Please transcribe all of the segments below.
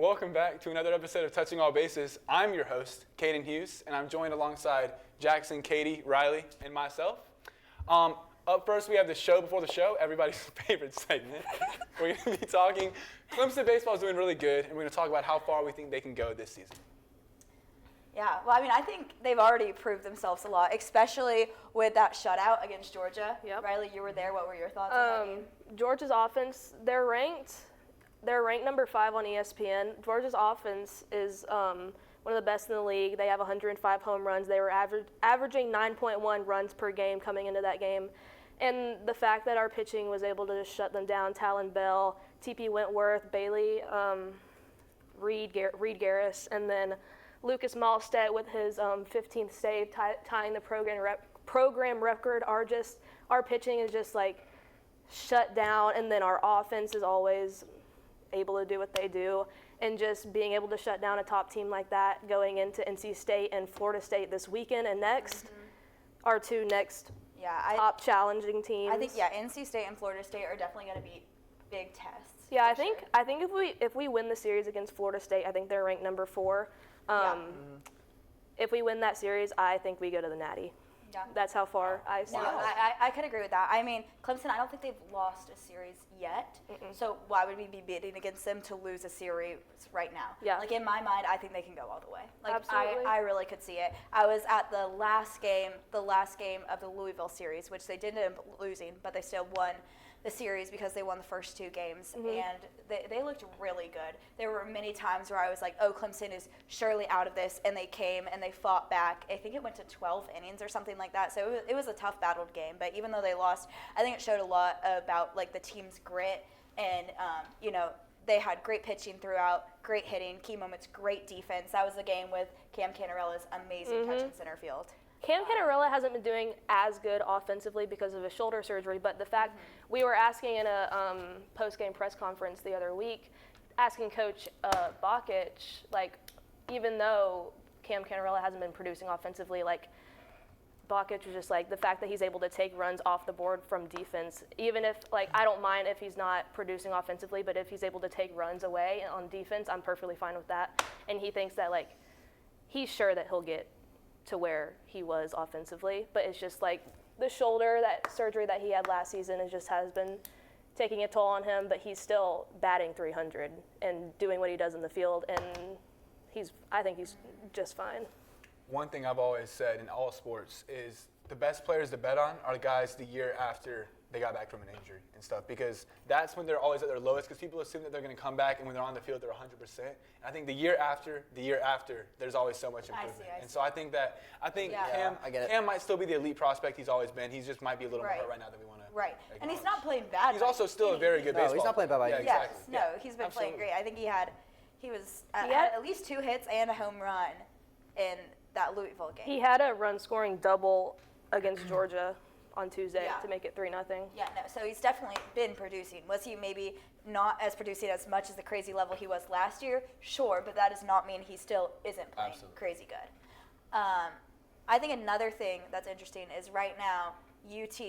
Welcome back to another episode of Touching All Bases. I'm your host, Kaden Hughes, and I'm joined alongside Jackson, Katie, Riley, and myself. Up first, we have the show before the show, everybody's favorite segment. We're going to be talking. Clemson baseball is doing really good, and we're going to talk about how far we think they can go this season. Yeah, well, I think they've already proved themselves a lot, especially with that shutout against Georgia. Yep. Riley, you were there. What were your thoughts on that game? Georgia's offense, they're ranked number 5 on ESPN. Georgia's offense is one of the best in the league. They have 105 home runs. They were averaging 9.1 runs per game coming into that game. And the fact that our pitching was able to just shut them down, Talon Bell, T.P. Wentworth, Bailey, Reed Garris, and then Lucas Malstedt with his 15th save tying the program record. Our pitching is just like shut down, and then our offense is always able to do what they do, and just being able to shut down a top team like that going into NC State and Florida State this weekend and next are two next top challenging teams. I think NC State and Florida State are definitely going to be big tests. Yeah, I think if we win the series against Florida State, I think they're ranked number 4. If we win that series, I think we go to the Natty. Yeah. That's how far I see it. I could agree with that. I mean, Clemson, I don't think they've lost a series yet. So why would we be bidding against them to lose a series right now? Yeah. Like, in my mind, I think they can go all the way. Like, Absolutely. I really could see it. I was at the last game of the Louisville series, which they did end up losing, but they still won the series because they won the first 2 games, and they looked really good. There were many times where I was like, oh, Clemson is surely out of this, and they came and they fought back. I think it went to 12 innings or something like that, so it was a tough battled game, but even though they lost, I think it showed a lot about like the team's grit, and they had great pitching throughout, great hitting, key moments, great defense. That was the game with Cam Cantarella's amazing catch in center field. Cam Cantarella hasn't been doing as good offensively because of his shoulder surgery, but the fact we were asking in a post-game press conference the other week, asking Coach Bakich, like, even though Cam Cantarella hasn't been producing offensively, like, Bakich was just like, the fact that he's able to take runs off the board from defense, even if, like, I don't mind if he's not producing offensively, but if he's able to take runs away on defense, I'm perfectly fine with that. And he thinks that, like, he's sure that he'll get to where he was offensively, but it's just like the shoulder, that surgery that he had last season has been taking a toll on him, but he's still batting 300 and doing what he does in the field, and I think he's just fine. One thing I've always said in all sports is the best players to bet on are the guys the year after they got back from an injury and stuff, because that's when they're always at their lowest, because people assume that they're going to come back, and when they're on the field, they're 100%. And I think the year after, there's always so much improvement. I see. And so I think Cam might still be the elite prospect he's always been. He just might be a little more right now than we want to. Right. And he's not playing bad. He's also still a very good baseball player. He's not playing bad by any Yes. No, he's been playing great. I think he had at least 2 hits and a home run in that Louisville game. He had a run-scoring double against Georgia on Tuesday to make it 3-0. Yeah, no, so he's definitely been producing. Was he maybe not as producing as much as the crazy level he was last year? Sure, but that does not mean he still isn't playing crazy good. I think another thing that's interesting is right now UT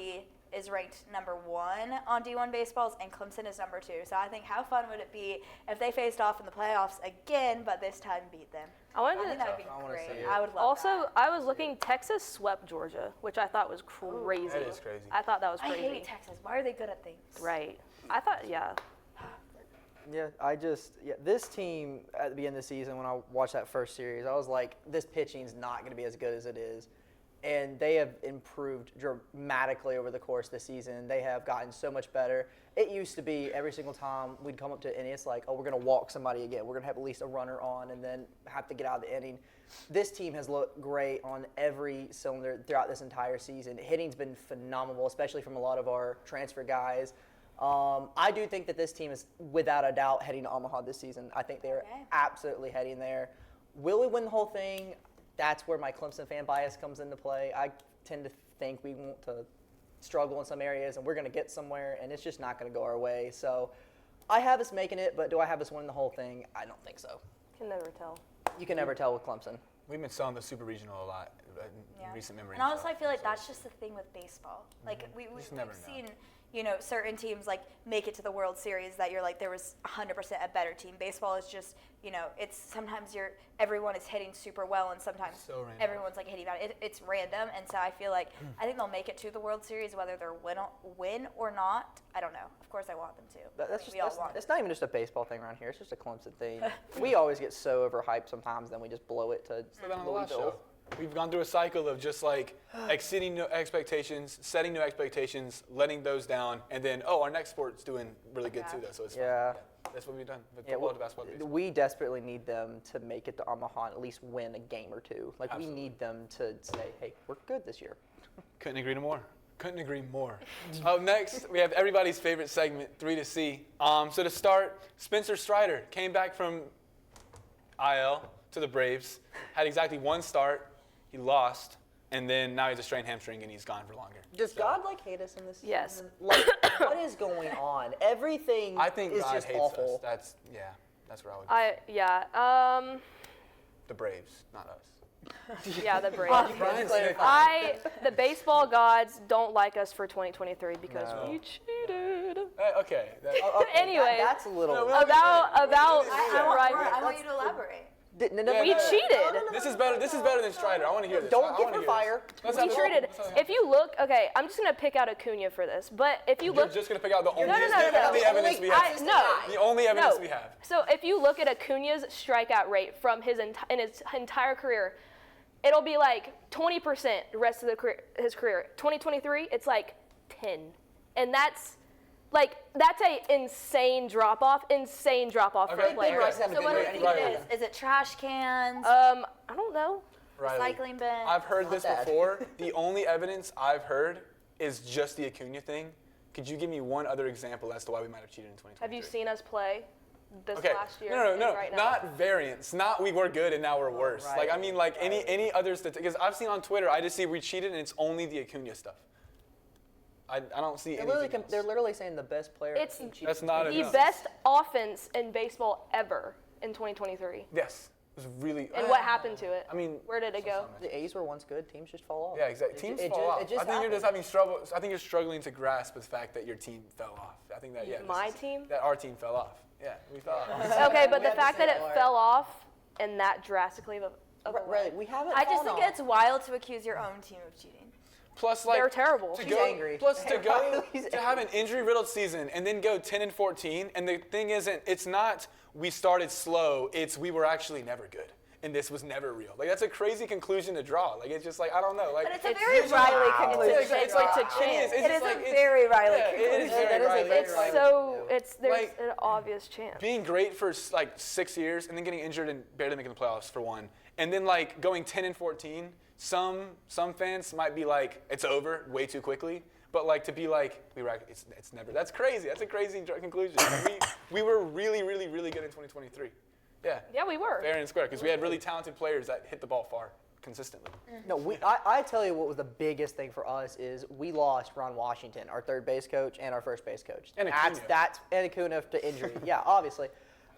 is ranked number 1 on D1 baseballs, and Clemson is number 2. So I think how fun would it be if they faced off in the playoffs again, but this time beat them? I think that would be great. I would love that. I was looking, Texas swept Georgia, which I thought was crazy. That is crazy. I thought that was crazy. I hate Texas. Why are they good at things? Right. I thought, This team at the beginning of the season, when I watched that first series, I was like, this pitching's not going to be as good as it is. And they have improved dramatically over the course of the season. They have gotten so much better. It used to be every single time we'd come up to an inning, it's like, oh, we're going to walk somebody again. We're going to have at least a runner on and then have to get out of the inning. This team has looked great on every cylinder throughout this entire season. Hitting's been phenomenal, especially from a lot of our transfer guys. I do think that this team is, without a doubt, heading to Omaha this season. I think they're absolutely heading there. Will we win the whole thing? That's where my Clemson fan bias comes into play. I tend to think we want to struggle in some areas, and we're going to get somewhere, and it's just not going to go our way. So I have us making it, but do I have us winning the whole thing? I don't think so. can never tell. You can never tell with Clemson. We've been selling the Super Regional a lot in recent memory. And honestly, I feel like that's just the thing with baseball. Like we've never know. seen, certain teams like make it to the World Series that you're like there was 100% a better team. Baseball is just, it's sometimes everyone is hitting super well and sometimes So random. everyone's like hitting bad. It's random, and so I feel like I think they'll make it to the World Series whether they're win or not. I don't know. Of course, I want them to. It's not even just a baseball thing around here. It's just a Clemson thing. We always get so overhyped sometimes, then we just blow it to So then on the last Louisville. show, we've gone through a cycle of just like exceeding new expectations, setting new expectations, letting those down, and then our next sport's doing really good too, though. So it's Yeah. fun. That's what we've done with Yeah, football, basketball. Baseball. we desperately need them to make it to Omaha and at least win a game or two. Like, Absolutely. we need them to say, hey, we're good this year. Couldn't agree more. Couldn't agree more. Up next, we have everybody's favorite segment, 3 to C. So to start, Spencer Strider came back from IL to the Braves, had exactly one start, he lost, and then now he's a strained hamstring and he's gone for longer. Does So, God hate us in this Yes. season? Like, what is going on? Everything I think is God just hates awful. us. That's where I would. The Braves, not us. Yeah, the Braves. Brian's clarifying. The baseball gods don't like us for 2023 because No. we cheated. Okay. Anyway. That's a little. No, About I want right. you to elaborate. We cheated. This is better than Strider. I want to hear this. Don't I give wanna her hear fire. this. Let's We have a- treated. let's have a- If you look, okay, I'm just gonna pick out Acuna for this, but if you You're look, just going to pick out the only, no. the only evidence we have. The only evidence no. we have. So if you look at Acuna's strikeout rate from his entire career, it'll be like 20% the rest of his career. 2023, it's like 10, and that's a insane drop off for Okay. a player. Bryce having a So good what do year you think anyway. it is? Is it trash cans? I don't know. Riley, Recycling bin? I've heard this bad. before. The only evidence I've heard is just the Acuna thing. Could you give me one other example as to why we might have cheated in 2023? Have you seen us play this Okay. last year? No, and right now? not variance. Not we were good and now we're worse. right, Like I mean, like any other because I've seen on Twitter, I just see we cheated and it's only the Acuna stuff. I don't see anything else. They're literally saying the best player. It's That's not the enough. best offense in baseball ever in 2023. Yes, it was really. And what happened to it? I mean, where did it go? The A's were once good. Teams just fall off. Yeah, exactly. Teams It fall off. just I think you're just happens. having trouble. I think you're struggling to grasp the fact that your team fell off. I think that My team? That our team fell off. Yeah, we fell off. Okay, but We the had the fact that same it part. fell off and that drastically of a Right, way. we haven't. I just fallen think off. it's wild to accuse your own team of cheating. Plus, like They're terrible. To She's go, angry. Plus, to go He's to have an injury-riddled season and then go 10-14, and the thing isn't, it's not we started slow. It's we were actually never good, and this was never real. Like that's a crazy conclusion to draw. Like it's just like I don't know. Like But it's a very Riley conclusion. It's like to it chance. is. It's It just is like, a it's- very Riley yeah, conclusion. It is very That is a Riley. very It's Riley. so there's Like- an obvious chance. Being great for like 6 years and then getting injured and barely making the playoffs for one, and then like going 10-14. Some fans might be like it's over way too quickly, but like to be like it's never. That's crazy. That's a crazy conclusion. we were really good in 2023. Yeah. Yeah, we were. Fair and square because we had really talented players that hit the ball far consistently. No, I tell you what was the biggest thing for us is we lost Ron Washington, our third base coach and our first base coach. And And Acuna to injury. Yeah, obviously.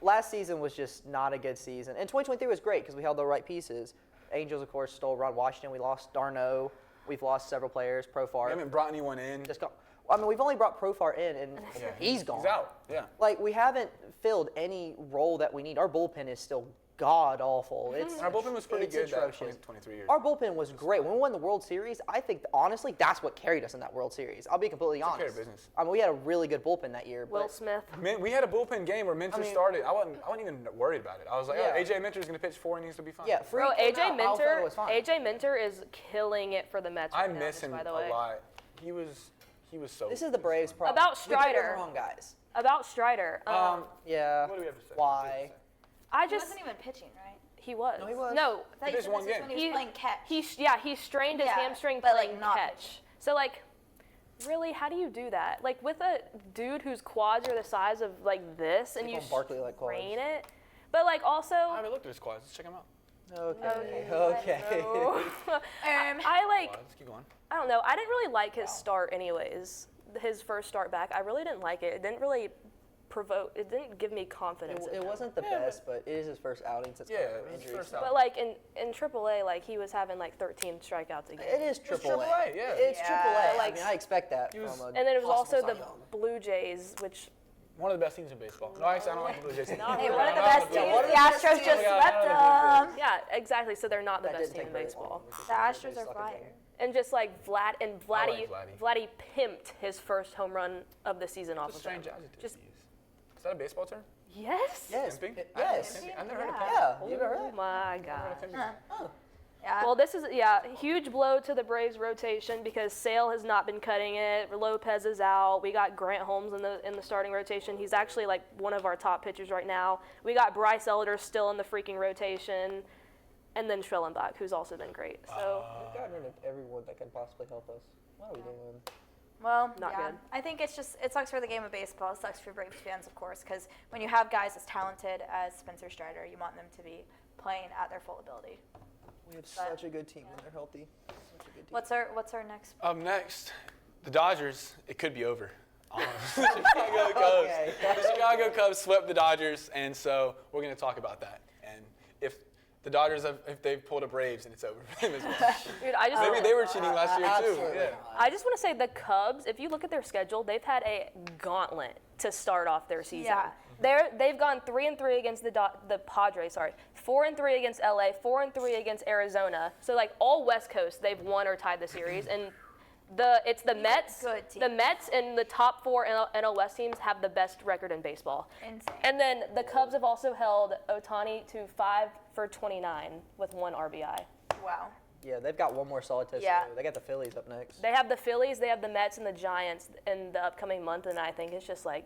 Last season was just not a good season. And 2023 was great because we held the right pieces. Angels, of course, stole Ron Washington. We lost Darno. We've lost several players. Profar. We haven't brought anyone in. Just gone. I mean, we've only brought Profar in, and he's gone. He's out. Yeah. Like, we haven't filled any role that we need. Our bullpen is still god-awful. It's Our bullpen was pretty it's good that atrocious. 23 years. Our bullpen was great. When we won the World Series, I think, honestly, that's what carried us in that World Series. I'll be completely Took care honest. of business. I mean, we had a really good bullpen that year. Will But Smith. Man, we had a bullpen game where Minter started. I wasn't even worried about it. I was like, Yeah. oh, AJ Minter's going to pitch 4 innings to be fine. yeah, Bro, Freak came AJ out, Alfaro Minter. was fine. AJ Minter is killing it for the Mets. I right now, miss just him by the a way. lot. He was so. This is the Braves' problem. About We picked the Strider. wrong guys. About Strider. Yeah. What do we have to say? Why? I He just wasn't even pitching, right? he was. No, he was. No, I thought you pitched said one this was game. when he was playing catch. he strained his Yeah, hamstring but, playing like, not catch. pitching. So like, really, how do you do that? Like with a dude whose quads are the size of like this, and People you in Barkley like quads. strain it, but like also. I haven't looked at his quads. Let's check him out. Okay. No. I like. Let's keep going. I don't know. I didn't really like his start, anyways. His first start back, I really didn't like it. It didn't really It didn't give me confidence. It wasn't the best, but it is his first outing since Yeah, coming it from was his injury. first so- outing. But like in AAA, like he was having like 13 strikeouts a game. It is Triple A. AAA, yeah. It's Yeah. Triple A. Like- I mean, I expect that He was- from a And then it was also possible the Cy Young. Blue Jays, which One of the best teams in baseball. No, actually, I don't like the Blue Jays. Not Hey, really. one of the I'm best a Blue teams. Jays. The Astros just Yeah, swept I'm not a them. yeah, exactly. So they're not the That best didn't team take in very long. baseball. The Astros are Suck fire. again. And just like Vladdy like pimped his first home run of the season off That's a of strange him. adjective Just to use. Is that a baseball term? yes. Yes. Pimping? Yes. I've never heard of Yeah. pimping. Yeah. You ever heard Oh that? my god. Oh. Yeah. Well, this is huge blow to the Braves rotation because Sale has not been cutting it. Lopez is out. We got Grant Holmes in the starting rotation. He's actually like one of our top pitchers right now. We got Bryce Elder still in the freaking rotation, and then Schrillenbach, who's also been great. So We've gotten rid of everyone that can possibly help us. What are we doing? Well, Not yeah. good. I think it sucks for the game of baseball. It sucks for Braves fans, of course, because when you have guys as talented as Spencer Strider, you want them to be playing at their full ability. We have such a good team when they're healthy. Such a good team. What's our next? Up next, the Dodgers. It could be over. Chicago Cubs. Okay. The Chicago Cubs swept the Dodgers, and so we're going to talk about that. And if the Dodgers, if they've pulled a Braves, and it's over for them as well. dude, I just Maybe they were cheating last year too. Absolutely Yeah. not. I just want to say the Cubs, if you look at their schedule, they've had a gauntlet to start off their season. Yeah. They've gone 3-3 against the Padres, 4-3 against LA, 4-3 against Arizona. So like all West Coast, they've won or tied the series, and it's the Mets. good team. The Mets and the top 4 NL West teams have the best record in baseball. Insane. And then the Cubs have also held Ohtani to 5 for 29 with 1 RBI. Wow. Yeah, they've got one more solid test. Yeah. They got the Phillies up next. They have the Phillies, they have the Mets and the Giants in the upcoming month, and I think it's just like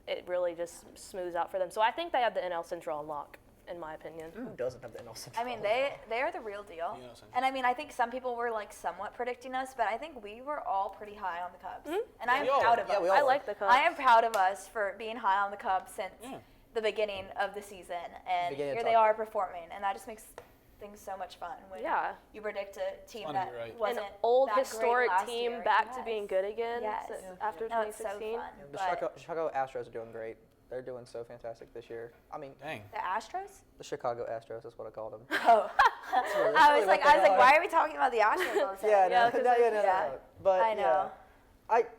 it really just smooths out for them. So I think they have the NL Central on lock, in my opinion. Who doesn't have the NL Central? I mean, they are the real deal. Yeah, Central. And I mean, I think some people were like somewhat predicting us, but I think we were all pretty high on the Cubs. And I am we all proud were. of Yeah, us. we all I were. like the Cubs. I am proud of us for being high on the Cubs since the beginning of the season, and Beginning here of they top are performing, and that just makes things so much fun when Yeah. you predict a team fun to that be right. wasn't An old that great historic last team year. back to Yes. being good again Yes. after No, it's so 2016. fun. The But Chicago Astros are doing great. They're doing so fantastic this year. I mean, Dang. the Astros? the Chicago Astros is what I called them. Oh, really I was like, what they are. why are we talking about the Astros all the time? Yeah, Yeah, no, 'cause no, they- no. But I know. yeah.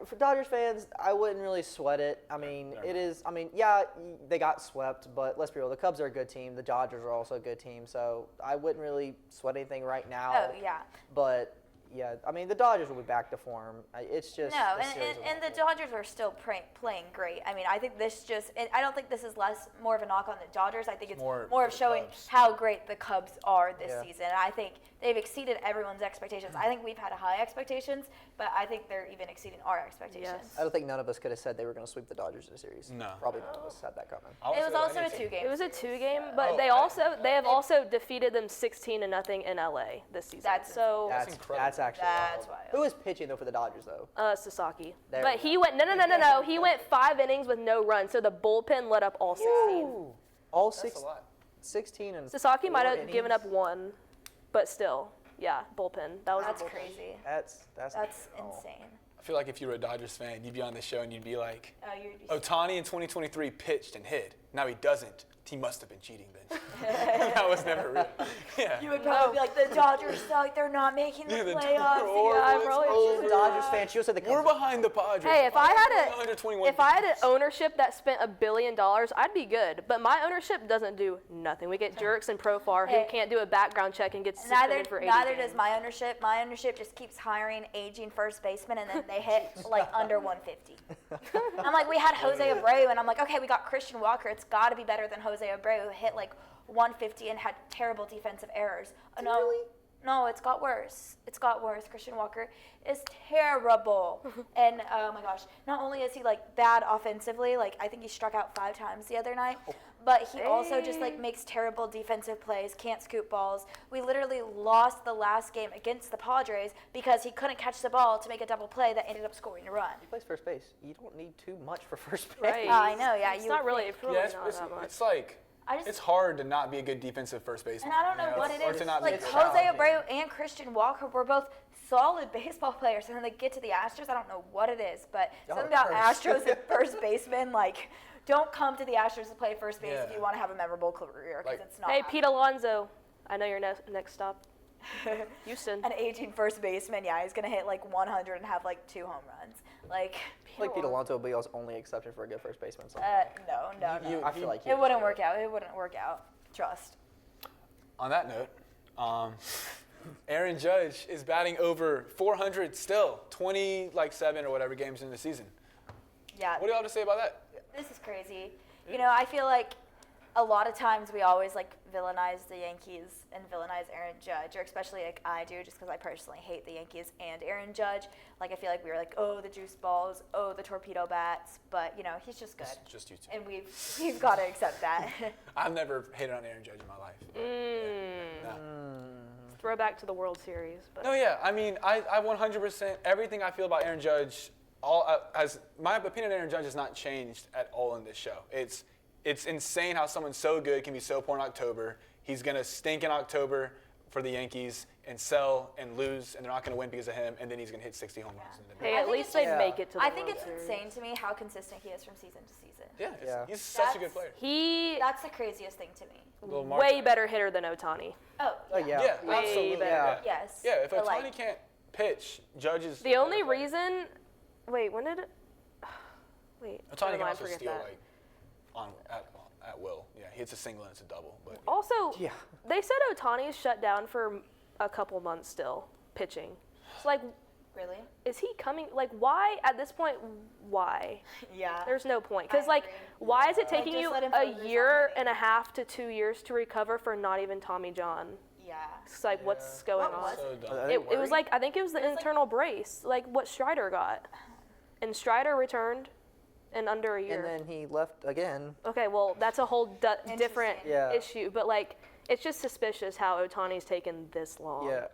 For Dodgers fans, I wouldn't really sweat it. I mean, it is. I mean, yeah, they got swept, but let's be real. The Cubs are a good team. The Dodgers are also a good team. So I wouldn't really sweat anything right now. Oh, yeah. But yeah, I mean, the Dodgers will be back to form. It's just No, a and, series and, of and the Dodgers are still playing great. I mean, I think this I don't think this is more of a knock on the Dodgers. I think it's More more of for the showing Cubs. how great the Cubs are this Yeah. season. And I think they've exceeded everyone's expectations. I think we've had high expectations, but I think they're even exceeding our expectations. Yes. I don't think none of us could have said they were going to sweep the Dodgers in the series. No. Probably none of us had that coming. I would It say was that also a anything. 2-game. It was a series. 2-game, but Oh, they have they- also defeated them 16-0 in LA this season. That's so That's That's incredible. actually That's wild. wild. Who is pitching though for the Dodgers though? Sasaki. There But we he went no. He went 5 innings with no runs, so the bullpen let up all 16. All That's six, a lot. 16 and Sasaki might 4 have given up innings? 1, but still, yeah, bullpen. That was That's the bullpen. crazy. That's That's oh. insane. I feel like if you were a Dodgers fan, you'd be on this show and you'd be like, Oh, you'd be Ohtani in 2023 pitched and hit. Now he doesn't. He must have been cheating then. That was never real. Yeah. You would probably be like, the Dodgers suck. They're not making the Yeah, the playoffs. Dodgers- Yeah, it's probably Oh, should- Dodgers fan. She said the We're Cubs. behind the Padres. Hey, if I had 121 an games. ownership that spent $1 billion, I'd be good. But my ownership doesn't do nothing. We get jerks and Profar who Hey. can't do a background check and gets Neither, suspended for 80 neither games. does my ownership. My ownership just keeps hiring aging first basemen, and then they hit like under 150. I'm like, we had Jose Abreu, and I'm like, okay, we got Christian Walker. It's got to be better than Jose Abreu, who hit like 150 and had terrible defensive errors. No, really? no, it's got worse. It's got worse. Christian Walker is terrible, and oh my gosh, not only is he like bad offensively, like I think he struck out 5 times the other night. But he also just like makes terrible defensive plays, can't scoop balls. We literally lost the last game against the Padres because he couldn't catch the ball to make a double play that ended up scoring a run. He plays first base. You don't need too much for first base. Right. I know, yeah, It's you not would really, think. it's really Yeah, not that much. it's like, I just it's hard to not be a good defensive first baseman. And I don't know you know? what it Or is. to not Like be Jose challenging. Abreu and Christian Walker were both solid baseball players, and then they get to the Astros. I don't know what it is, but Y'all something are about cursed. Astros and first baseman like don't come to the Astros to play first base if Yeah. you want to have a memorable career, because Like- it's not. Hey, happening. Pete Alonso, I know your next stop. Houston. An aging first baseman, yeah, he's gonna hit like 100 and have like 2 home runs. Like, I feel like Pete Alonso will be his only exception for a good first baseman. So no. I feel like It wouldn't work out. It wouldn't work out. Trust. On that note, Aaron Judge is batting over 400 still, 27 or whatever games in the season. Yeah. What do y'all have to say about that? This is crazy. You know, I feel like a lot of times we always like villainize the Yankees and villainize Aaron Judge, or especially like I do, just because I personally hate the Yankees and Aaron Judge. Like I feel like we were like, oh, the juice balls, oh, the torpedo bats, but you know, he's just good, It's just you two. and we've got to accept that. I've never hated on Aaron Judge in my life. Yeah, no. Throwback to the World Series. But No, yeah. I mean, I 100%, everything I feel about Aaron Judge, my opinion of Aaron Judge has not changed at all in this show. It's insane how someone so good can be so poor in October. He's going to stink in October for the Yankees and sell and lose, and they're not going to win because of him, and then he's going to hit 60 home runs. hey, I at think least it's they just- make it to the I think World it's Series. insane to me how consistent he is from season to season. Yeah, he's such a good That's- player. He That's the craziest thing to me. Little way Mark- better hitter than Otani. Oh, Oh, yeah. Yeah, Way absolutely. better. Yeah. Yes. Yeah, if but, Otani like, can't pitch, Judge is The only reason, wait, when did it? Wait, Otani never can mind, also forget steal that. at will. Yeah, he hits a single and it's a double. But Also, Yeah. they said Otani is shut down for a couple months still pitching. It's like, Really? is he coming? Like, why at this point? Why? Yeah. There's no point. Because I like, agree. why is it Like, taking just you let him a focus on year hitting. and a half to 2 years to recover for not even Tommy John? Yeah. It's like, what's going What on? was so dumb. Are they It was worried? like, I think it was the It was like- internal brace, like what Strider got. And Strider returned in under a year. And then he left again. Okay, well, that's a whole different Yeah. issue. But like, it's just suspicious how Otani's taken this long. Yeah.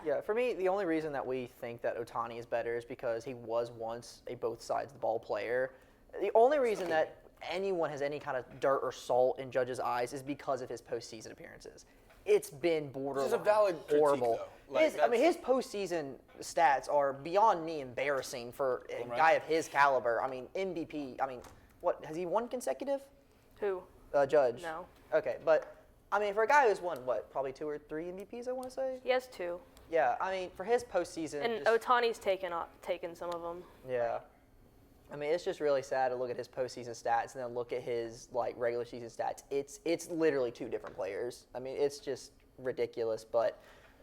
Yeah. For me, the only reason that we think that Otani is better is because he was once a both sides of the ball player. The only reason that anyone has any kind of dirt or salt in Judge's eyes is because of his postseason appearances. It's been borderline This is a valid critique, horrible. though. Like, His postseason stats are beyond me embarrassing for a Right. guy of his caliber. I mean, MVP. I mean, what has he won consecutive? Who? Judge. No. Okay, but I mean, for a guy who's won probably 2 or 3 MVPs, I want to say. He has 2. Yeah, I mean, for his postseason. And just- Otani's taken some of them. Yeah. I mean, it's just really sad to look at his postseason stats and then look at his regular season stats. It's literally 2 different players. I mean, it's just ridiculous. But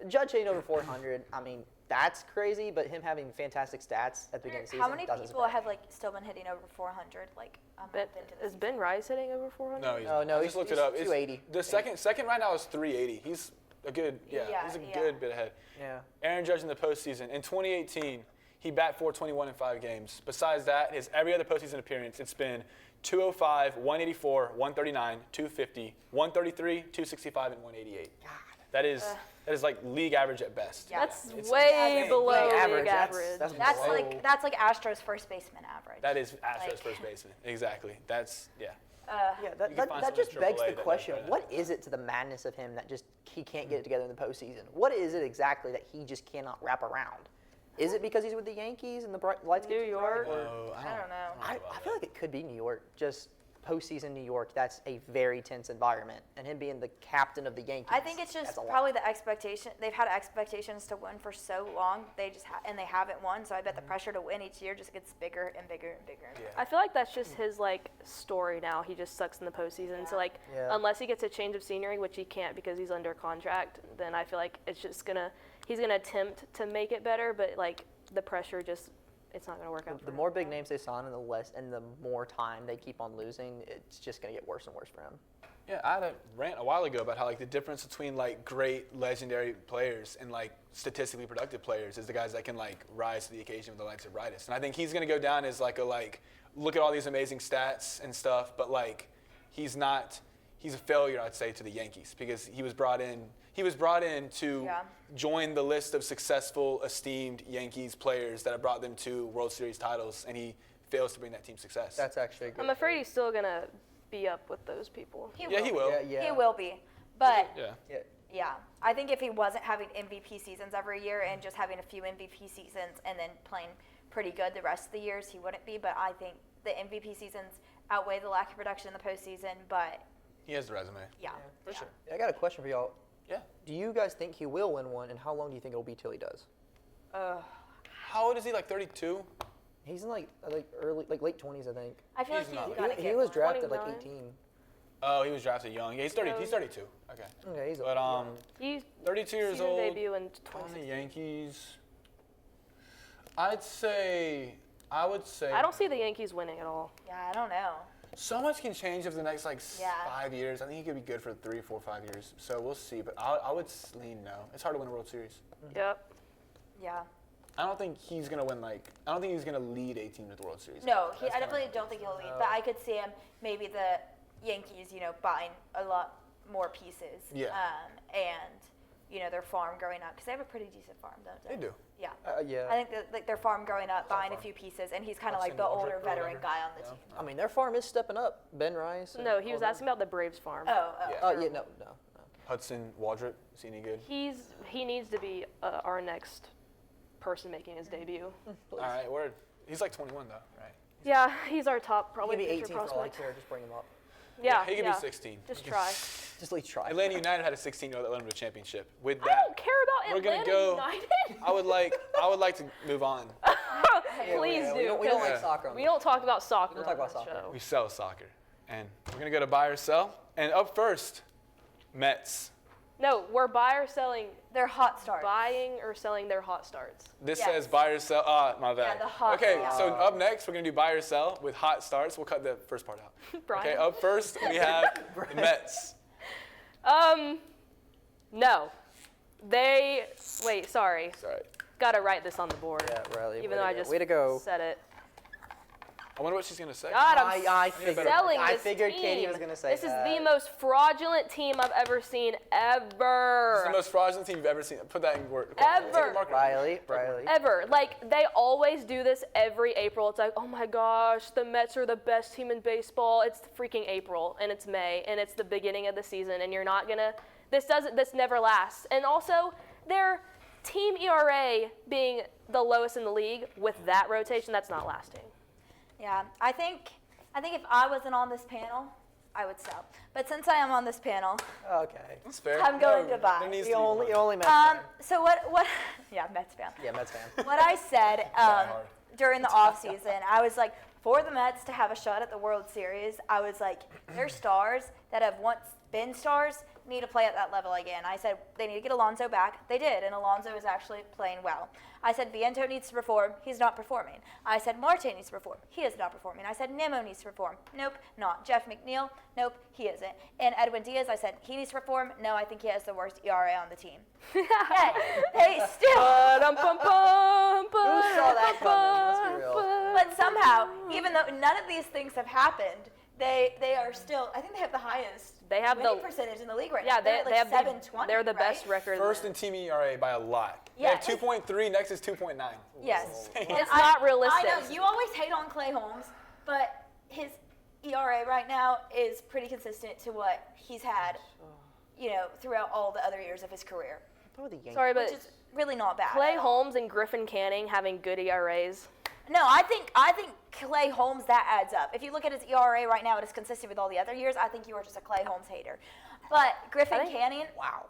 Judge hitting over 400, I mean, that's crazy. But him having fantastic stats at the beginning of the season How many doesn't people surprise have me. like still been hitting over 400 like a month Ben, into the is season? Ben Rice hitting over 400? No, he's Oh, no, I just he's- looked he's it up. It's 280. The second right now is 380. He's a good, he's a Yeah. good bit ahead. Yeah. Aaron Judge in the postseason. In 2018, he bat 421 in 5 games. Besides that, his every other postseason appearance, it's been 205, 184, 139, 250, 133, 265, and 188. That is like league average at best. Yeah. That's It's way insane. below League league average, average. that's That's below. like Astros first baseman average. That is Astros Like- first baseman. Exactly. That's, yeah. Yeah, You that, can find that someone just in begs AAA the that question, does that. what is it to the madness of him that just he can't get it together in the postseason? What is it exactly that he just cannot wrap around? Is it because he's with the Yankees and the lights get New too bright, York. or- Oh, I don't know. I feel like it could be New York. Just postseason New York, that's a very tense environment. And him being the captain of the Yankees. I think it's just that's a lot. probably the expectation. They've had expectations to win for so long. They just and they haven't won. So I bet the pressure to win each year just gets bigger and bigger and bigger. And bigger. Yeah. I feel like that's just his story now. He just sucks in the postseason. So Yeah. unless he gets a change of scenery, which he can't because he's under contract, then I feel like it's just he's gonna attempt to make it better, but the pressure just it's not gonna work out. The for him. more big names they sign and the more time they keep on losing, it's just going to get worse and worse for him. Yeah, I had a rant a while ago about how the difference between great legendary players and statistically productive players is the guys that can rise to the occasion with the lights are brightest. And I think he's gonna go down as look at all these amazing stats and stuff, but he's a failure, I'd say, to the Yankees because he was brought in to Yeah. join the list of successful, esteemed Yankees players that have brought them to World Series titles, and he fails to bring that team success. That's actually a good. I'm afraid he's still gonna be up with those people. He will. Yeah. He will be. But Yeah. Yeah. yeah, I think if he wasn't having MVP seasons every year and just having a few MVP seasons and then playing pretty good the rest of the years, he wouldn't be. But I think the MVP seasons outweigh the lack of production in the postseason. But He has the resume. yeah, For yeah. sure. I got a question for y'all. Yeah. Do you guys think he will win one, and how long do you think it'll be till he does? How old is he? Like 32? He's in like early, like late 20s, I think. I feel He's like not he's late. got to He get was one. drafted like 29. 18. Oh, he was drafted young. Yeah, he's 30. He's 32. Okay. Okay, he's But He's 32 years season old. debut in On the 2016. Yankees. I would say. I don't see the Yankees winning at all. Yeah, I don't know. So much can change over the next Yeah. 5 years. I think he could be good for 3, 4, 5 years. So we'll see. But I would lean no. It's hard to win a World Series. Yep. Yeah. I don't think he's gonna win. I don't think he's gonna lead a team to the World Series. No, That's I definitely don't think he'll lead. But I could see him maybe the Yankees, buying a lot more pieces. Yeah. And their farm growing up because they have a pretty decent farm, don't they? They do. Yeah. yeah. I think that like their farm growing up, buying a few pieces, and he's kind of like Hudson, the older Waldrop, or veteran whatever. guy on the Yeah. team. I mean, their farm is stepping up. Ben Rice. No, he was asking about the Braves farm. Oh. Yeah. Oh, yeah, no. Hudson, Waldrop, is he any good? He needs to be our next person making his debut. All right, word. He's like 21 though, right? Yeah, he's our top probably Maybe pitcher 18 for all I prospect. care. Just bring him up. Yeah, he could be 16. Just He could- try. Just at least try. Atlanta United had a 16-year-old that led him to a championship. With I that, don't care about we're gonna Atlanta go. United. I would like to move on. Please do. We don't 'cause like soccer. On we don't talk about soccer. We don't talk on about this soccer. show. We sell soccer, and we're gonna go to buy or sell. And up first, Mets. No, we're buy or selling, They're hot stars. buying or selling their hot starts. This Yes. says buy or sell. My bad. the hot Okay, start. so up next we're gonna do buy or sell with hot starts. We'll cut the first part out. Brian. Okay, up first we have the Mets. No. Wait, sorry. Sorry. Gotta write this on the board. Yeah, Riley. Even way though to I go. just Way to go. said it. I wonder what she's gonna say. God, I'm I figured. selling I this figured team. Katie was gonna say This that. is the most fraudulent team I've ever seen ever. This is the most fraudulent team you've ever seen. Put that in word. Ever. Take a marker. Riley. Ever. Like, they always do this every April. It's like, oh my gosh, the Mets are the best team in baseball. It's freaking April, and it's May, and it's the beginning of the season, and you're not gonna, this never lasts. And also, their team ERA being the lowest in the league with that rotation, that's not lasting. Yeah, I think if I wasn't on this panel, I would sell. But since I am on this panel, Okay. That's fair. I'm going to buy. There needs The to be only one. Mets fan. so what? Yeah, Mets fan. Yeah, Mets fan. What I said hard. during the offseason, I was like, for the Mets to have a shot at the World Series, I was like, their stars that have once been stars need to play at that level again. I said they need to get Alonso back. They did, and Alonso is actually playing well. I said Viento needs to perform. He's not performing. I said Marte needs to perform. He is not performing. I said Nimmo needs to perform. Nope, not. Jeff McNeil, nope, he isn't. And Edwin Diaz, I said he needs to perform. No, I think he has the worst ERA on the team. Yet, they still. Who saw that coming? Let's be real. But somehow, even though none of these things have happened, they are still. I think they have the highest. They have winning the- percentage in the league right Yeah, now. They're at they like have 720. they're the right? best record. First in team ERA by a lot. Yes. They have 2.3. Next is 2.9. Yes. It's not realistic. I know you always hate on Clay Holmes, but his ERA right now is pretty consistent to what he's had, throughout all the other years of his career, Throw the Yankees. Sorry, which but is really not bad. Clay at all. Holmes and Griffin Canning having good ERAs. No, I think Clay Holmes, that adds up. If you look at his ERA right now, it is consistent with all the other years. I think you are just a Clay Holmes hater. But Griffin Canning, Wow.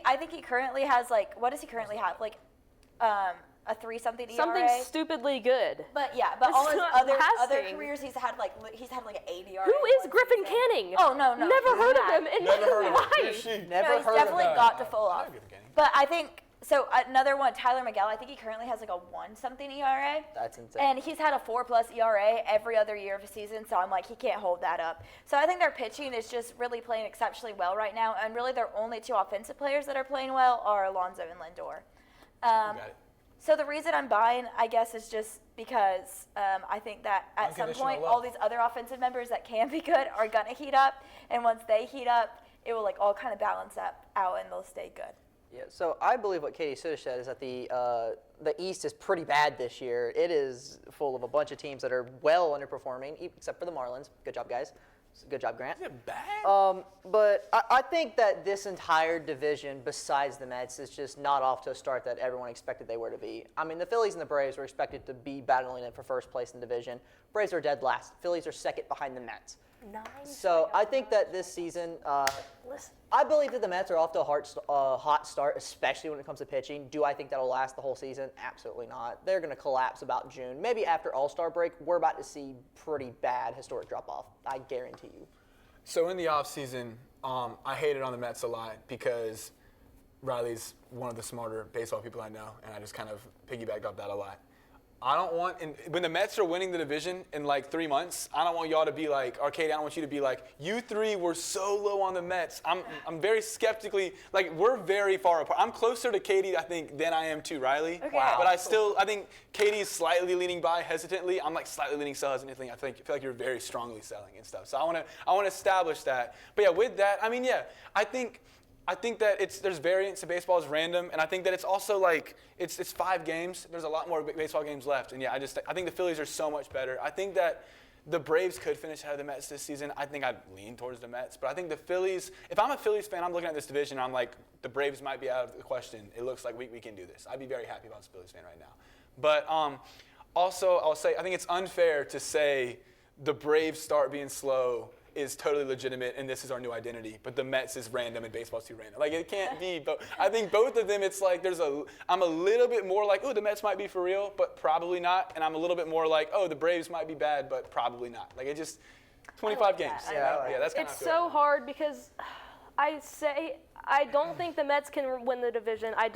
I think he currently has what does he currently have? A 3-something ERA. Something stupidly good. But all It's his not other lasting. careers, he's had an 8 ERA. Who is one Griffin season. Canning? Oh no, Never he's heard of bad. him. And Never heard of why? him. Is she? Never No, he's heard definitely of got to I full know off. Griffin Canning. But I think so. Another one, Tyler Miguel. I think he currently has a 1-something ERA. That's insane. And he's had a 4+ ERA every other year of the season, so I'm like, he can't hold that up. So I think their pitching is just really playing exceptionally well right now, and really their only 2 offensive players that are playing well are Alonso and Lindor. Got it. So the reason I'm buying, I guess, is just because I think that at some Unconditional point, love. all these other offensive members that can be good are gonna heat up, and once they heat up, it will all kind of balance out, and they'll stay good. Yeah, so I believe what Katie should have said is that the East is pretty bad this year. It is full of a bunch of teams that are well underperforming, except for the Marlins. Good job, guys. Good job, Grant. Is it bad? But I think that this entire division, besides the Mets, is just not off to a start that everyone expected they were to be. I mean, the Phillies and the Braves were expected to be battling it for first place in the division. Braves are dead last. Phillies are second behind the Mets. So I think that this season, I believe that the Mets are off to a hot start, especially when it comes to pitching. Do I think that'll last the whole season? Absolutely not. They're going to collapse about June. Maybe after All-Star break, we're about to see pretty bad historic drop-off. I guarantee you. So in the offseason, I hated on the Mets a lot because Riley's one of the smarter baseball people I know, and I just kind of piggybacked off that a lot. I don't want, and when the Mets are winning the division in like 3 months, I don't want y'all to be like, or Kaden, I don't want you to be like, you three were so low on the Mets. I'm very skeptically, like we're very far apart. I'm closer to Katie, I think, than I am to Riley. Okay. Wow. But I think Katie's slightly leaning by hesitantly. I'm like slightly leaning so hesitantly. I feel like you're very strongly selling and stuff. So I want to establish that. But yeah, with that, I mean, yeah, I think that there's variance in baseball is random, and I think that it's also like it's 5 games. There's a lot more baseball games left, and yeah, I think the Phillies are so much better. I think that the Braves could finish ahead of the Mets this season. I think I'd lean towards the Mets, but I think the Phillies. If I'm a Phillies fan, I'm looking at this division, and I'm like, the Braves might be out of the question. It looks like we can do this. I'd be very happy if I was a Phillies fan right now. But also, I'll say I think it's unfair to say the Braves start being slow is totally legitimate, and this is our new identity. But the Mets is random, and baseball's too random. Like, it can't be. But I think both of them, it's like I'm a little bit more like, oh, the Mets might be for real, but probably not. And I'm a little bit more like, oh, the Braves might be bad, but probably not. Like, it just 25 games. Yeah, that's kind of It's so hard because I don't think the Mets can win the division. I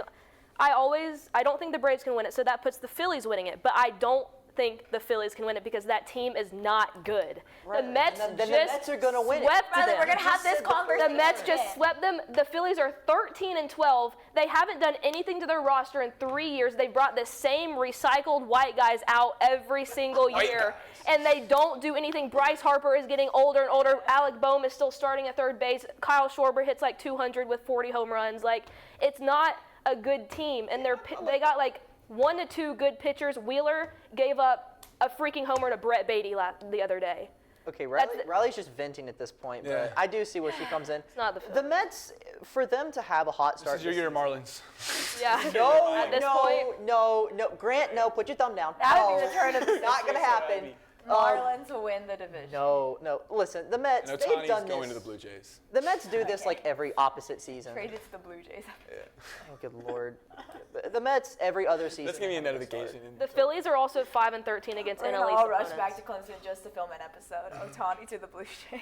don't think the Braves can win it, so that puts the Phillies winning it. But I don't think the Phillies can win it because that team is not good. Right. The Mets the Mets are going to win it. swept them. We're going to have this conversation. The Mets just swept them. The Phillies are 13-12. They haven't done anything to their roster in 3 years. They brought the same recycled white guys out every single year, and they don't do anything. Bryce Harper is getting older and older. Alec Boehm is still starting at third base. Kyle Schwarber hits like 200 with 40 home runs. Like, it's not a good team, and they got like 1 to 2 good pitchers. Wheeler gave up a freaking homer to Brett Beatty the other day. Okay, Riley's just venting at this point, Yeah. but I do see where she comes in. It's not the The Mets, for them to have a hot start. This is your year, Marlins. Yeah. At this point, No. Grant, no, put your thumb down. That would be the turn of the Not going to happen. Marlins will win the division. No. Listen, the Mets, And they've done Ohtani's going to this. the Blue Jays. The Mets do this like every opposite season. Traded to the Blue Jays. Oh, good Lord. The Mets every other season. Let's give me a have a start. notification. the Phillies are also 5-13 against We're NL going to East all rush opponents. back to Clemson just to film an episode. Ohtani to the Blue Jays.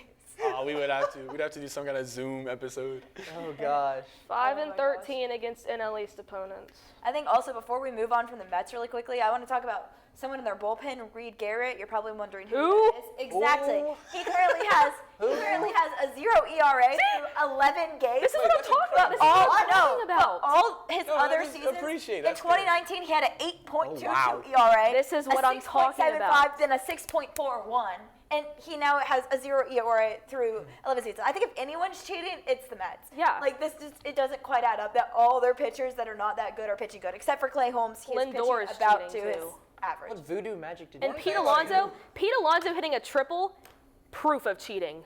We would have to. We'd have to do some kind of Zoom episode. Oh, gosh. 5-13 against NL East opponents. I think also before we move on from the Mets really quickly, I want to talk about someone in their bullpen, Reed Garrett. You're probably wondering who Who? that is. Exactly. Ooh. He currently has a 0 ERA through 11 games. This is what I'm that's talking about. This is all what I'm talking about. All his No, I other just seasons. appreciate in that's 2019, he had an 8.22 wow. ERA. This is a what I'm talking about. 6.75, then a 6.41. And he now has a 0 ERA through 11 seasons. I think if anyone's cheating, it's the Mets. Yeah. Like, it doesn't quite add up that all their pitchers that are not that good are pitching good, except for Clay Holmes. He's Lindor is pitching about to cheating, his too. average. What's voodoo magic to do? And Pete Alonso hitting a triple, proof of cheating.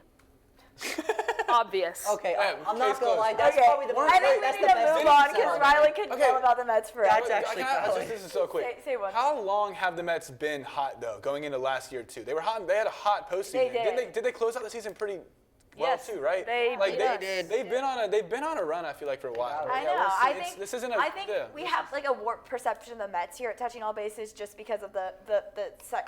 Obvious. Okay, Yeah, I'm case not going to lie. closed. That's Okay, probably the I think that's we the need to best move on sound. because Riley could Okay. tell about the Mets forever. That's actually valid. This is so quick. Say one. How long have the Mets been hot though? Going into last year too, they were hot. They had a hot postseason. They did. Did they close out the season pretty well Yes, too? Right. they did. They've been on a run. I feel like for a while. I Yeah, know. we'll see. I think this isn't a. I think yeah, we this have is- like a warped perception of the Mets here at Touching All Bases just because of the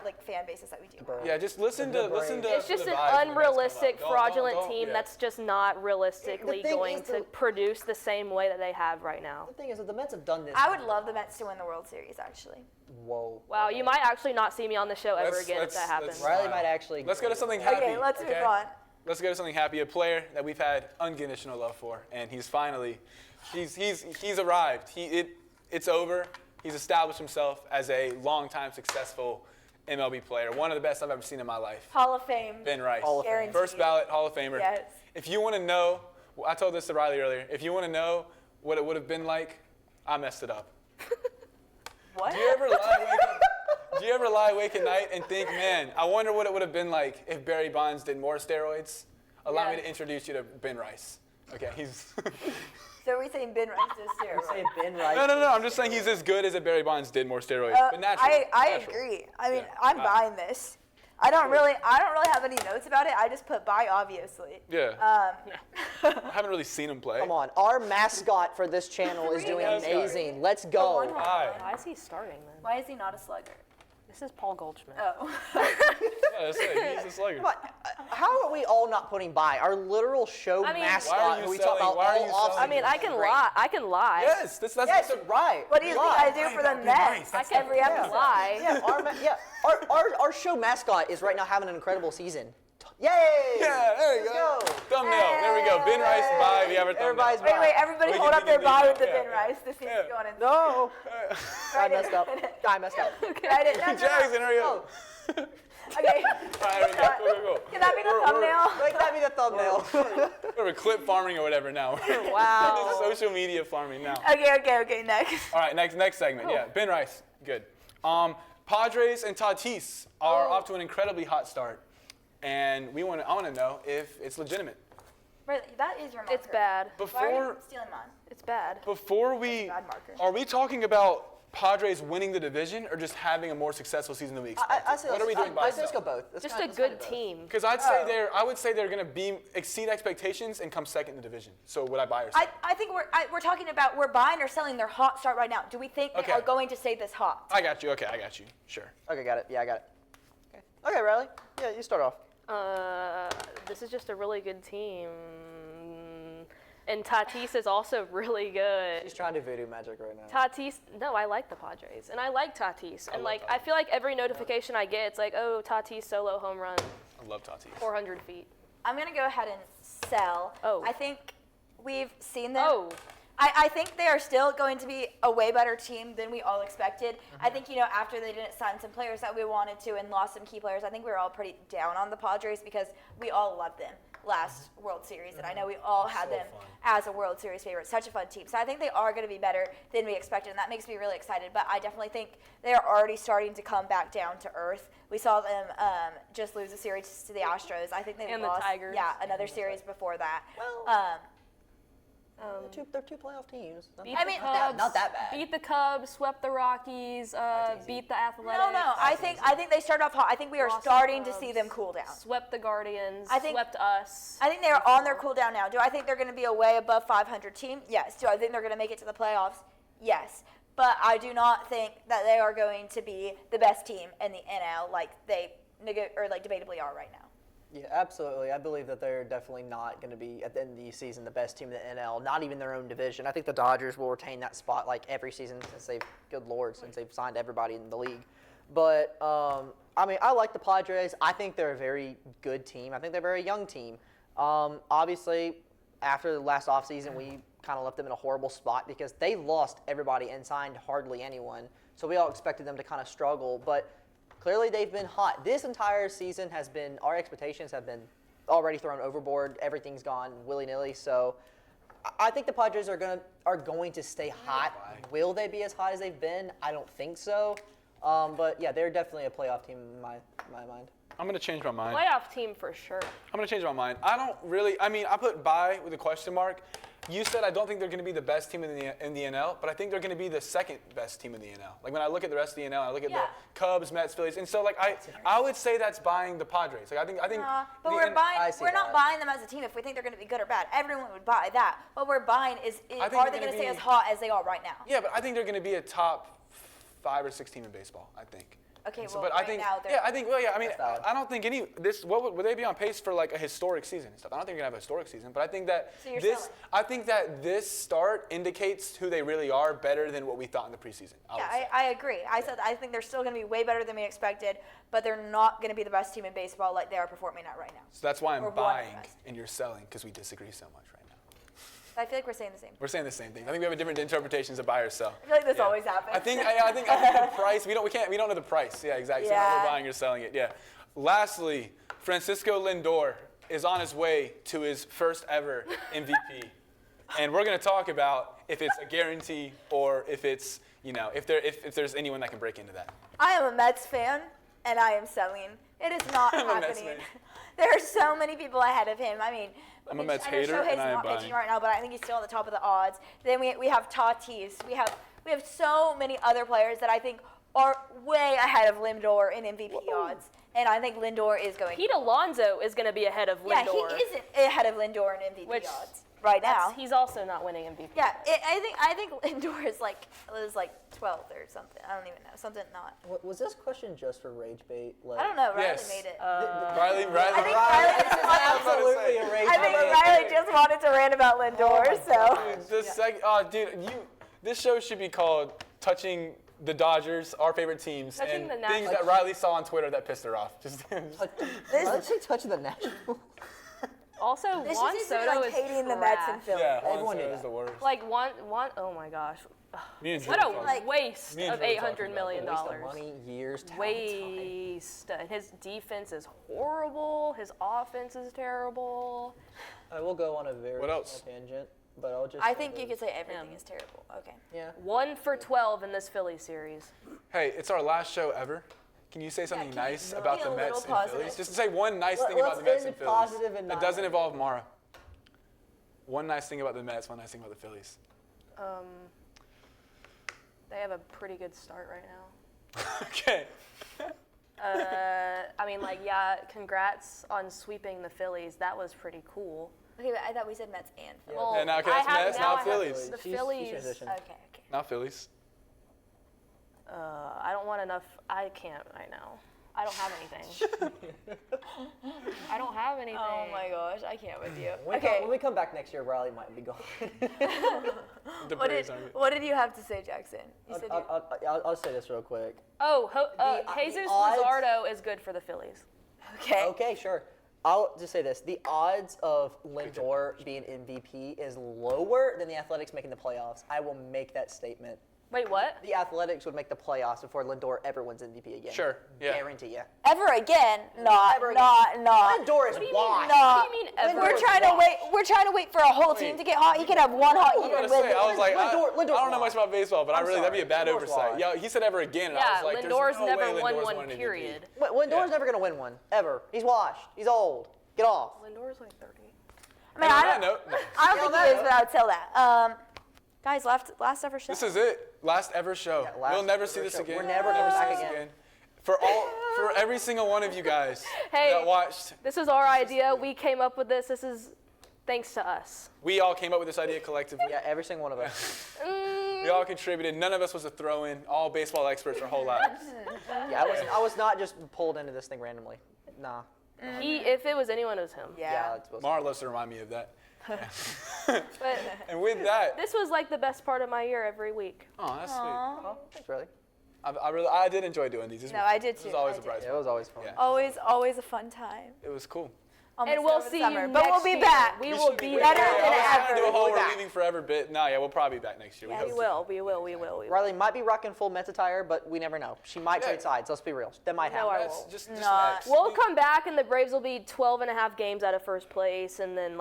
like fan bases that we do. Yeah, just listen to. It's just the an vibes when the Mets come unrealistic, up. Don't- fraudulent team yeah. that's just not realistically thing going is to the- produce the same way that they have right now. The thing is that the Mets have done this. I would love the Mets to win the World Series actually. Whoa. Wow, you might actually not see me on the show ever Let's- again if that let's- happens. Riley might actually. Let's go to something happy. Okay, let's move on. Let's go to something happy. A player that we've had unconditional love for, and he's finally, he's arrived. It's over. He's established himself as a longtime successful MLB player, one of the best I've ever seen in my life. Hall of Fame. Ben Rice, Hall of Fame. Guaranteed. first ballot Hall of Famer. Yes. If you want to know, I told this to Riley earlier. If you want to know what it would have been like, I messed it up. What? Do you ever lie? Do you ever lie awake at night and think, man, I wonder what it would have been like if Barry Bonds did more steroids? Allow me to introduce you to Ben Rice. Okay, he's. So are we saying Ben Rice is You're steroids? saying Ben Rice. No. I'm just saying he's as good as if Barry Bonds did more steroids. But naturally. I natural. agree. I mean, Yeah. I'm Wow. buying this. I don't really have any notes about it. I just put buy, obviously. Yeah. I haven't really seen him play. Come on, our mascot for this channel is doing Mascot. amazing. Let's go. Hi. Why is he starting then? Why is he not a slugger? This is Paul Goldschmidt. Oh. Yeah, that's it. He's a slugger. Come on, how are we all not putting by our literal show I mean- Why are mascot you who we talk selling- about why are all you off? selling I mean, I can Great. lie. I can lie. Yes, that's Yes, right. What do you think I do for the Ben Mets Rice, that's every I can episode? lie. Yeah, our show mascot is right now having an incredible season. Yay! Yeah, there you Let's go. go. Thumbnail. There we go. Ben Rice bye. We have our thumbnail. Everybody's Wait, everybody We hold can- up we their can buy leave with the it. Ben Yeah. Rice to see Yeah. who's going in. No. I Write it. messed up. I messed up. Write it. No. Jackson, hurry up. Okay. All right, go. Can that be the thumbnail? Make that be the thumbnail. We're clip farming or whatever now. Wow. Social media farming now. Okay, next. All right, next segment. Yeah, Ben Rice. Good. Padres and Tatis are off to an incredibly hot start, and I want to know if it's legitimate. Really, that is your marker. It's bad. Why are you Before stealing mine? It's bad. Bad marker. are we talking about Padres winning the division or just having a more successful season than we expected? I say What are we doing by let's go both. Let's Just kinda- a let's kinda good both. team. Because I would say they're going to exceed expectations and come second in the division. So would I buy or sell? I think we're talking about we're buying or selling their hot start right now. Do we think Okay. they are going to stay this hot? I got you. Okay, I got you. Sure. Okay, got it. Yeah, I got it. Okay, Riley. Yeah, you start off. This is just a really good team. And Tatis is also really good. She's trying to do voodoo magic right now. Tatis, no, I like the Padres, and I like Tatis, and love I feel like every notification I get, it's like, oh, Tatis solo home run, I love Tatis. 400 feet. I'm gonna go ahead and sell. Oh. I think we've seen them. Oh, I think they are still going to be a way better team than we all expected. I think, after they didn't sign some players that we wanted to and lost some key players, I think we were all pretty down on the Padres because we all loved them last World Series, and I know we all had them as a World Series favorite. Such a fun team. So I think they are going to be better than we expected, and that makes me really excited. But I definitely think they're already starting to come back down to earth. We saw them just lose a series to the Astros. I think they And the lost Tigers. another series before that. Well, they're two playoff teams. beat I the mean, Cubs, not that bad. Beat the Cubs, swept the Rockies, beat the Athletics. No. I think they started off hot. I think we are Lost the starting to Cubs. see them cool down. Swept the Guardians. I think- swept us. I think they are on their cool down now. Do I think they're going to be a way above 500 team? Yes. Do I think they're going to make it to the playoffs? Yes. But I do not think that they are going to be the best team in the NL like they debatably are right now. Yeah, absolutely. I believe that they're definitely not going to be, at the end of the season, the best team in the NL, not even their own division. I think the Dodgers will retain that spot like every season since they've signed everybody in the league. But, I like the Padres. I think they're a very good team. I think they're a very young team. Obviously, after the last offseason, we kind of left them in a horrible spot because they lost everybody and signed hardly anyone. So we all expected them to kind of struggle. But clearly, they've been hot. This entire season our expectations have been already thrown overboard. Everything's gone willy-nilly. So I think the Padres are going to stay hot. Will they be as hot as they've been? I don't think so. But yeah, they're definitely a playoff team in my mind. I'm going to change my mind. Playoff team for sure. I'm going to change my mind. I put bye with a question mark. You said I don't think they're going to be the best team in the NL, but I think they're going to be the second best team in the NL. Like when I look at the rest of the NL, I look at the Cubs, Mets, Phillies, and so I would say that's buying the Padres. Like I think. But the- we're buying. I see We're not that. buying them as a team if we think they're going to be good or bad. Everyone would buy that. What we're buying is think are they're they going gonna to stay be- as hot as they are right now? Yeah, but I think they're going to be a top 5 or 6 team in baseball. I think. Okay, And so, well, but I right think, now they're- yeah, I think, well, yeah, I mean, That's valid. I don't think would they be on pace for like a historic season and stuff? I don't think they're gonna have a historic season, but I think that So you're selling. I think that this start indicates who they really are better than what we thought in the preseason. I agree. I said I think they're still going to be way better than we expected, but they're not going to be the best team in baseball like they are performing at right now. So that's why Or I'm one of buying the best. and you're selling because we disagree so much right now. I feel like we're saying the same. We're saying the same thing. I think we have different interpretations of buy or sell. I feel like this Yeah. always happens. I think the price. We don't know the price. Yeah, exactly. So Yeah. we're buying or selling it. Yeah. Lastly, Francisco Lindor is on his way to his first ever MVP, and we're going to talk about if it's a guarantee or if it's if there's anyone that can break into that. I am a Mets fan, and I am selling. It is not I'm a Mets happening. fan. There are so many people ahead of him. I mean, I'm a I Mets know hater, Shohei's and I am not buying. pitching right now, but I think he's still at the top of the odds. Then we have Tatis. We have so many other players that I think are way ahead of Lindor in MVP odds, and I think Lindor is going. Pete Alonso is going to be ahead of Lindor. Yeah, he isn't ahead of Lindor in MVP odds right now. He's also not winning MVP. Yeah, I think Lindor is like 12th or something. I don't even know. Something not. Was this question just for rage bait? Like, I don't know. Riley Yes. made it. Riley. I think Riley just wanted, Absolutely a rage I think bait. Riley just wanted to rant about Lindor. This show should be called Touching the Dodgers, our favorite teams, Touching and the things Nationals. that Riley saw on Twitter that pissed her off. Just Let's say touching the national. Also, This Juan is Soto like is hating the Mets and trash. Philly. yeah, Everyone knew is that. the worst. Like Juan, oh my gosh, Me and what Drew a talked- Like- waste Me and of Drew talked $800 million. Waste of money, years, talent, time. Waste. And his defense is horrible. His offense is terrible. I will go on a very What else? small tangent, but I'll just. I say think you this. could say everything Yeah. is terrible. Okay. Yeah. 1 for 12 in this Philly series. Hey, it's our last show ever. Can you say something can you nice be about a the little Mets and positive? Phillies? Just say one nice thing Let's about the Mets end and Phillies. positive and That not doesn't negative. involve Maura. One nice thing about the Mets, one nice thing about the Phillies. They have a pretty good start right now. Okay. I mean, congrats on sweeping the Phillies. That was pretty cool. Okay, but I thought we said Mets and Phillies. Well, Yeah, now, okay, that's Mets, now I have Phillies. The She's Phillies. transitioned. Okay. Not Phillies. I don't want enough. I can't right now. I don't have anything. I don't have anything. Oh my gosh, I can't with you. When we come back next year, Riley might be gone. The What Braves aren't. did you have to say, Jackson? You said I'll say this real quick. Oh, The Jesus odds- Luzardo is good for the Phillies. okay. Okay, sure. I'll just say this. The odds of Lindor being MVP is lower than the Athletics making the playoffs. I will make that statement. Wait, what? The Athletics would make the playoffs before Lindor ever wins MVP again. Sure, yeah. Guarantee you. Ever again? Not. Ever again. Not. Lindor is What do you washed. mean? Not. What do you mean ever? We're trying to wait. We're trying to wait for a whole team to get hot. He could have one hot year I and was gonna win. say, I was like, Lindor's I don't know much washed. about baseball, but I'm that'd be a sorry. bad Lindor's oversight. washed. Yeah, he said ever again, and I Yeah, was like, Lindor's there's no never way won Lindor's one, winning an MVP. period. Lindor's Yeah. never going to win one, ever. He's washed. He's old. Get off. Lindor's like 30. I mean, And on I that don't, note, no. I don't think Yeah, he is, no. but I would tell that. Guys, last ever show. This is it. Last ever show. Yeah, last We'll never ever see this show. again. We're never We'll coming see back this again. For every single one of you guys Hey. that watched, This was our idea. We came up with this. This is thanks to us. we all came up with this idea collectively. Yeah, every single one of us. We all contributed. None of us was a throw-in. All baseball experts our whole lives. Yeah, I was not just pulled into this thing randomly. Nah. If it was anyone, it was him. Yeah. It's supposed Mara loves to remind me of that. But And with that, this was like the best part of my year every week. oh, that's sweet. Oh, thanks, Riley. I did enjoy doing these. No, I did This too. was always I a did. bright Yeah, it spot. was always fun. Yeah. Always a fun time. It was cool. Almost And we'll over the see summer. you But next we'll be year. back. We You will should be better there. than I was ever. trying to do a whole We'll be we're back. leaving forever bit. No, yeah, we'll probably be back next year. Yeah, hope we so. will. Riley might be rocking full Mets attire, but we never know. She might Yeah. trade sides. Let's be real. That might No, happen. I That's won't. just Not- an X. We'll come back and the Braves will be 12 and a half games out of first place and then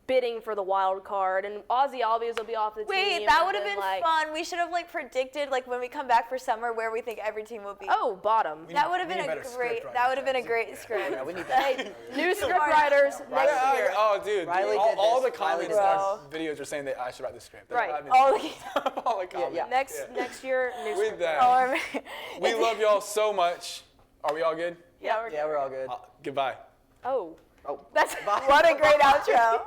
bidding for the wild card and Ozzy Albies will be off the team. Wait, that and would have then, been fun. We should have predicted when we come back for summer where we think every team will be. Oh, bottom. that would have we been need a better great. script That would have been a writers, great script. Yeah, we need that. Hey, new script writers next Yeah, year. oh, dude. Riley all, did all the this. Riley comments did in our this. videos are saying that I should write the script. That's Right. what I've been All saying. All the comments. yeah. Next year, new With script that, writers. we love y'all so much. Are we all good? Yeah, Yeah, we're all good. Goodbye. Oh. Oh. That's what a great outro.